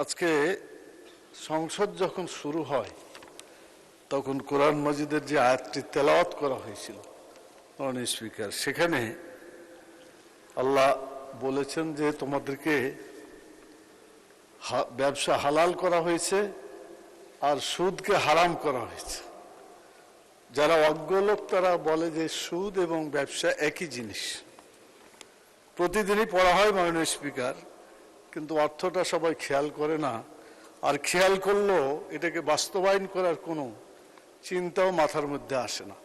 আজকে সংসদ যখন শুরু হয় তখন কোরআন মাজিদের যে আয়াতটি তেলাওয়াত করা হয়েছিল মাননীয় স্পিকার, সেখানে আল্লাহ বলেছেন যে তোমাদেরকে ব্যবসা হালাল করা হয়েছে আর সুদকে হারাম করা হয়েছে। যারা অজ্ঞ লোক তারা বলে যে সুদ এবং ব্যবসা একই জিনিস। প্রতিদিনই পড়া হয় মাননীয় স্পিকার, কিন্তু অর্থটা সবাই খেয়াল করে না, আর খেয়াল করলেও এটাকে বাস্তবায়ন করার কোনো চিন্তাও মাথার মধ্যে আসে না।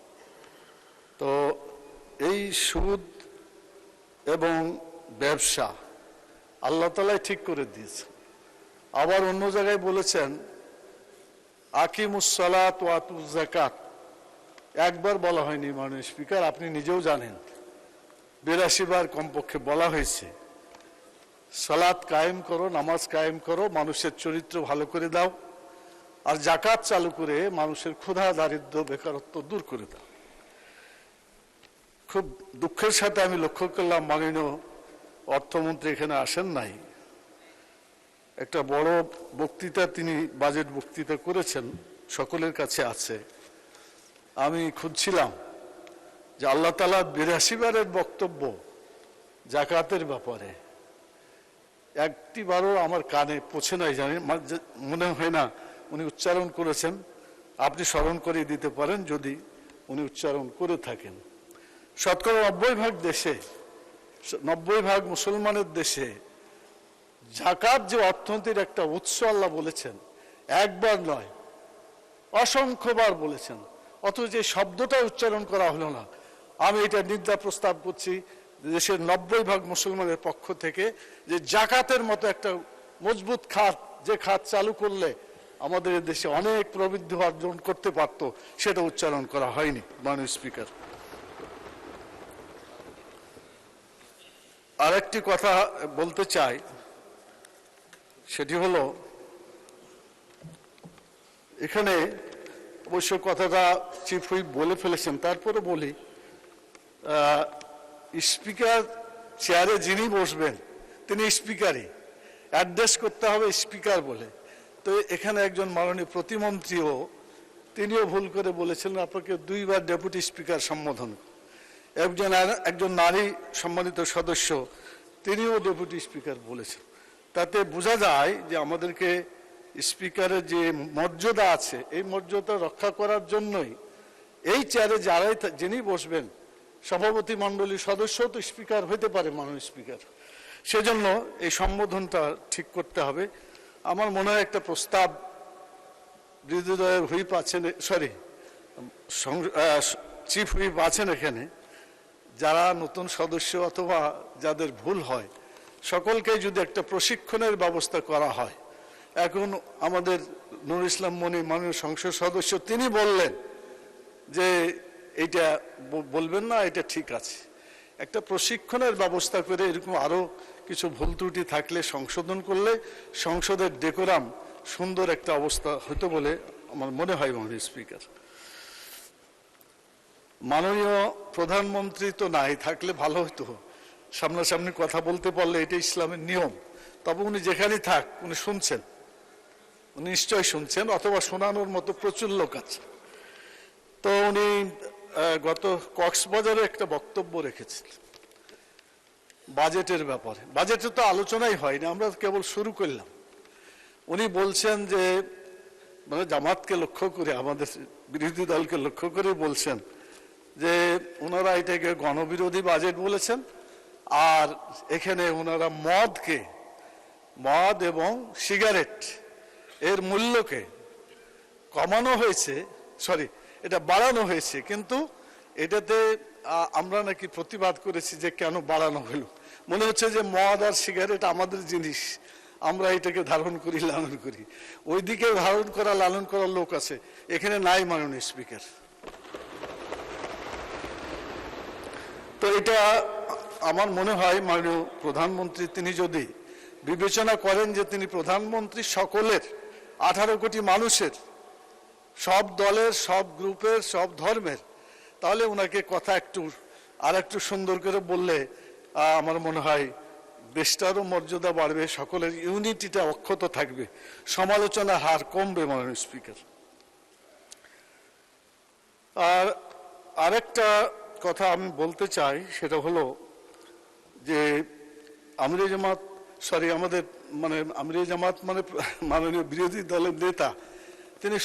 তো এই সুদ এবং ব্যবসা আল্লাহ তাআলাই ঠিক করে দিয়েছে। আবার অন্য জায়গায় বলেছেন আকিমুস সালাত ওয়া আতুজ যাকাত, একবার বলা হয়নি মাননীয় স্পিকার, আপনি নিজেও জানেন 82 বার কমপক্ষে বলা হয়েছে সালাত কায়েম করো, নামাজ কায়েম করো, মানুষের চরিত্র ভালো করে দাও, আর যাকাত চালু করে মানুষের ক্ষুধা দারিদ্র বেকারত্ব দূর করে দাও। খুব দুঃখের সাথে আমি লক্ষ্য করলাম মাননীয় অর্থমন্ত্রী এখানে আসেন নাই। একটা বড় বক্তৃতা তিনি বাজেট বক্তৃতা করেছেন, সকলের কাছে আছে। আমি খুঁজছিলাম যে আল্লাহ তাআলা 82 বারের বক্তব্য যাকাতের ব্যাপারে একটিবারও আমার কানে পৌঁছে নাই, জানি মনে হয় না উনি উচ্চারণ করেছেন। আপনি স্মরণ করে দিতে পারেন যদি উনি উচ্চারণ করে থাকেন। শতকরা 90% দেশে, 90% মুসলমানের দেশে যাকাত যে অর্থনীতির একটা উৎস আল্লাহ বলেছেন, একবার নয় অসংখ্যবার বলেছেন, অথচ যে শব্দটা উচ্চারণ করা হলো না। আমি এটা নিন্দা প্রস্তাব করছি দেশের 90% মুসলমানের পক্ষ থেকে, যে যাকাতের মতো একটা মজবুত খাত, যে খাত চালু করলে আমাদের দেশে অনেক প্রবৃদ্ধি অর্জন করতে পারত, সেটা উচ্চারণ করা হয়নি মাননীয় স্পিকার। আরেকটি কথা বলতে চাই, সেটি হলো এখানে অবশ্য কথাটা চিফ হুইপ বলে ফেলেছেন, তারপরে বলি, স্পিকার চেয়ারে যিনি বসবেন তিনি স্পিকারই, অ্যাড্রেস করতে হবে স্পিকার বলে। তো এখানে একজন মাননীয় প্রতিমন্ত্রীও তিনিও ভুল করে বলেছিলেন আপনাকে 2 বার ডেপুটি স্পিকার সম্বোধন। একজন নারী সম্মানিত সদস্য তিনিও ডেপুটি স্পিকার বলেছেন। তাতে বোঝা যায় যে আমাদেরকে স্পিকারের যে মর্যাদা আছে এই মর্যাদা রক্ষা করার জন্যই এই চেয়ারে যিনি বসবেন সভাপতি মণ্ডলীর সদস্য তো স্পিকার হতে পারে মাননীয় স্পিকার। সেজন্য এই সম্বোধনটা ঠিক করতে হবে। আমার মনে হয় একটা প্রস্তাব বিরোধী দলের হুইপ আছেন, চিফ হুইপ আছেন এখানে, যারা নতুন সদস্য অথবা যাদের ভুল হয় সকলকে যদি একটা প্রশিক্ষণের ব্যবস্থা করা হয়। এখন আমাদের নুরুল ইসলাম মনি মাননীয় সংসদ সদস্য তিনি বললেন যে এইটা বলবেন না, এটা ঠিক আছে, একটা প্রশিক্ষণের ব্যবস্থা করে এরকম আরো কিছু ভুল ত্রুটি থাকলে সংশোধন করলে সংসদের ডেকোরাম সুন্দর একটা অবস্থা হতো বলে আমার মনে হয় মাননীয় স্পিকার। মাননীয় প্রধানমন্ত্রী তো নাই, থাকলে ভালো হতো, সামনাসামনি কথা বলতে পারলে এটা ইসলামের নিয়ম। তবে উনি যেখানেই থাক উনি শুনছেন, উনি নিশ্চয় শুনছেন, অথবা শোনানোর মতো প্রচুর লোক আছে। তো উনি গত কক্সবাজারে একটা বক্তব্য রেখেছেন বাজেটের ব্যাপারে। বাজেটে তো আলোচনাই হয়নি, আমরা কেবল শুরু করলাম। উনি বলছেন যে মানে জামাতকে লক্ষ্য করে, আমাদের বিরোধী দলকে লক্ষ্য করে বলছেন যে ওনারা এটাকে গণবিরোধী বাজেট বলেছেন, আর এখানে ওনারা মদ এবং সিগারেট এর মূল্যকে কমানো হয়েছে, এটা বাড়ানো হয়েছে, কিন্তু এটাতে আমরা নাকি প্রতিবাদ করেছি যে কেন বাড়ানো হলো। মনে হচ্ছে যে মদ আর সিগারেট আমাদের জিনিস, আমরা এটাকে ধারণ করি, লালন করি। ওইদিকে ধারণ করা লালন করার লোক আছে, এখানে নাই মাননীয় স্পিকার। তো এটা আমার মনে হয় মাননীয় প্রধানমন্ত্রী তিনি যদি বিবেচনা করেন যে তিনি প্রধানমন্ত্রী সকলের, 18 কোটি মানুষের, সব দলের, সব গ্রুপের, সব ধর্মের, তাহলে ওনাকে কথা একটু সুন্দর করে বললে আমার মনে হয় দেশটারও মর্যাদা বাড়বে, সকলের ইউনিটিটা অক্ষত থাকবে, সমালোচনার হার কমবে মাননীয় স্পিকার। আর আরেকটা কথা আমি বলতে চাই, সেটা হলো যে আমিরে জামাত মানে মাননীয় বিরোধী দলের নেতা তিনি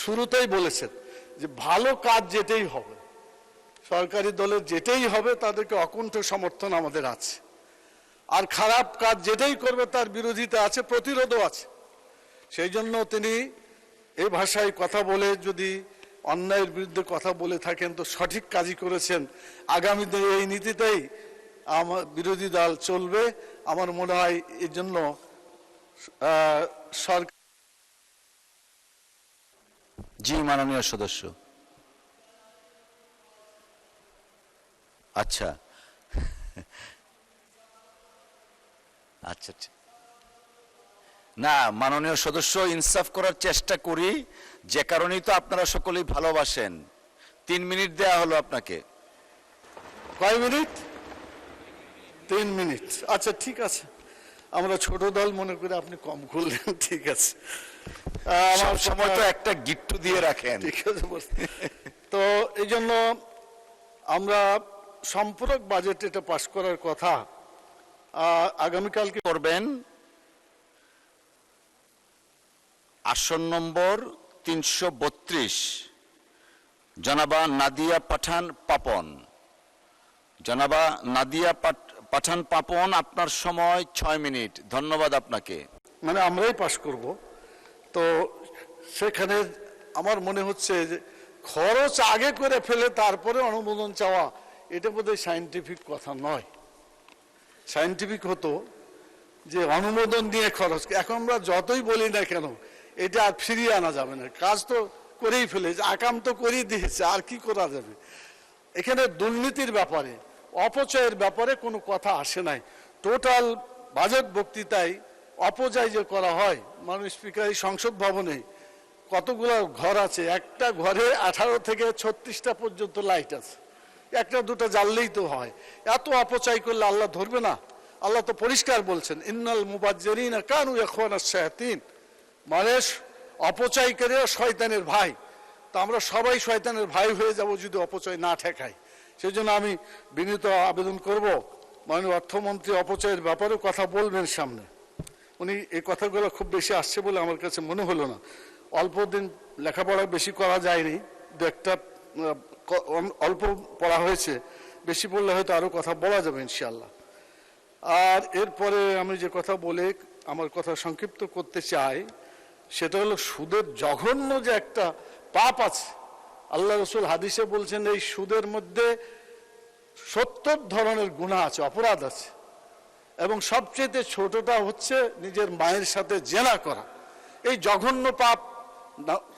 শুরুতেই বলেছেন যে ভালো কাজ যেটাই হবে, সরকারি দলের যেটাই হবে তাদেরকে অকুণ্ঠ সমর্থন আমাদের আছে, আর খারাপ কাজ যেটাই করবে তার বিরোধিতা আছে, প্রতিরোধও আছে। সেই জন্য তিনি এই ভাষায় কথা বলে যদি অন্যায়ের বিরুদ্ধে কথা বলে থাকেন তো সঠিক কাজই করেছেন। আগামী দিনে এই নীতিতেই আমার বিরোধী দল চলবে। আমার মনে হয় এর জন্য সরকার। জি মাননীয় সদস্য। আচ্ছা আচ্ছা না মাননীয় সদস্য, ইনসাফ করার চেষ্টা করি, যে কারণেই তো আপনারা সকলেই ভালোবাসেন। 3 মিনিট দেয়া হলো আপনাকে। কয় মিনিট? 3 মিনিট। আচ্ছা ঠিক আছে, আমরা ছোট দল মনে করে আপনি কম করলেন, ঠিক আছে। আমার সময় তো একটা গিট্টু দিয়ে রাখেন, ঠিক আছে। তো এই জন্য আমরা সম্পূরক বাজেট এটা পাশ করার কথা আগামীকালকে করবেন। আসন নম্বর 332 জনাবা নাদিয়া পাঠান পাপন। জনাবা নাদিয়া পাঠান পাপন, আপনার সময় 6 মিনিট। ধন্যবাদ আপনাকে। মানে আমরাই পাশ করব, তো সেখানে আমার মনে হচ্ছে যে খরচ আগে করে ফেলে তারপরে অনুমোদন চাওয়া, এটা বোধহয় সায়েন্টিফিক কথা নয়। সায়েন্টিফিক হতো যে অনুমোদন দিয়ে খরচ। এখন আমরা যতই বলি না কেন এটা আর ফিরিয়ে আনা যাবে না, কাজ তো করেই ফেলেছে, আকাম তো করেই দিয়েছে, আর কি করা যাবে। এখানে দুর্নীতির ব্যাপারে, অপচয়ের ব্যাপারে কোনো কথা আসে নাই। টোটাল বাজেট বক্তৃতায় অপচয় যে করা হয়, মাননীয় স্পিকার এই সংসদ ভবনে কতগুলো ঘর আছে, একটা ঘরে 18 থেকে 36টা পর্যন্ত লাইট আছে, একটা দুটো জ্বাললেই তো হয়। এত অপচয় করলে আল্লাহ ধরবে না? আল্লাহ তো পরিষ্কার বলছেন, ইন্নাল মুবাজ্জিরিনা কানু ইখওয়ানাশ শায়াতিন, মানে অপচয়কারীরা শয়তানের ভাই। তো আমরা সবাই শয়তানের ভাই হয়ে যাব যদি অপচয় না ঠেকাই। সেই জন্য আমি বিনীত আবেদন করব, মাননীয় অর্থমন্ত্রী অপচয়ের ব্যাপারেও কথা বলবেন সামনে। উনি এই কথাগুলো খুব বেশি আসছে বলে আমার কাছে মনে হলো না। অল্প দিন লেখাপড়া বেশি করা যায়নি, দু একটা অল্প পড়া হয়েছে, বেশি পড়লে হয়তো আরো কথা বলা যাবে ইনশাআল্লাহ। আর এরপরে আমি যে কথা বলে আমার কথা সংক্ষিপ্ত করতে চাই, সেটা হলো সুদের জঘন্য যে একটা পাপ আছে। আল্লাহ রসুল হাদিসে বলছেন এই সুদের মধ্যে 70 ধরনের গুনাহ আছে, অপরাধ আছে, এবং সবচেয়ে ছোটটা হচ্ছে নিজের মায়ের সাথে জেনা করা। এই জঘন্য পাপ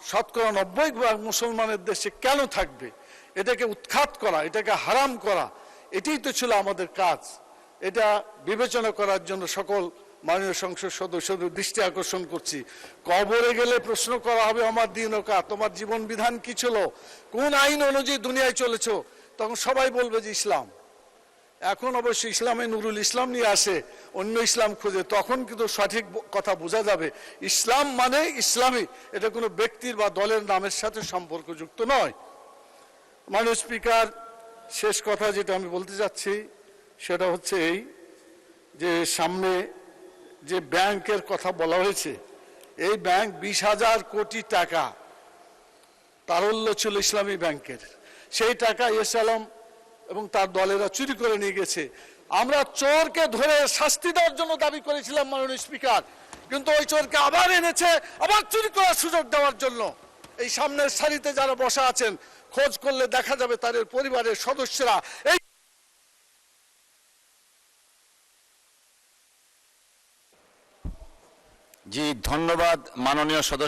শতকরা 90% মুসলমানের দেশে কেন থাকবে? এটাকে উৎখাত করা, এটাকে হারাম করা, এটাই তো ছিল আমাদের কাজ। এটা বিবেচনা করার জন্য সকল মাননীয় সংসদ সদস্যদের দৃষ্টি আকর্ষণ করছি। কবরে গেলে প্রশ্ন করা হবে আমার দিনকা, তোমার জীবন বিধান কি ছিল, কোন আইন অনুযায়ী দুনিয়ায় চলেছো, তখন সবাই বলবে যে ইসলাম। এখন অবশ্য ইসলামে নুরুল ইসলাম নিয়ে আসে, অন্য ইসলাম খুঁজে, তখন কিন্তু সঠিক কথা বোঝা যাবে। ইসলাম মানে ইসলামী, এটা কোনো ব্যক্তির বা দলের নামের সাথে সম্পর্কযুক্ত নয়। মাননীয় স্পিকার, শেষ কথা যেটা আমি বলতে চাচ্ছি সেটা হচ্ছে এই যে সামনে যে ব্যাংকের কথা বলা হয়েছে, এই ব্যাংক 20,000 কোটি টাকা তারল্য ছিল ইসলামী ব্যাংকের, সেই টাকা এসালাম এবং তার দলেরা চুরি করে নিয়ে গেছে। আমরা চোরকে ধরে শাস্তি দেওয়ার জন্য দাবি করেছিলাম মাননীয় স্পিকার, কিন্তু ওই চোরকে আবার এনেছে, আবার চুরি করার সুযোগ দেওয়ার জন্য। এই সামনের সারিতে যারা বসা আছেন, খোঁজ করলে দেখা যাবে তাদের পরিবারের সদস্যরা এই জি ধন্যবাদ মাননীয় সদস্য।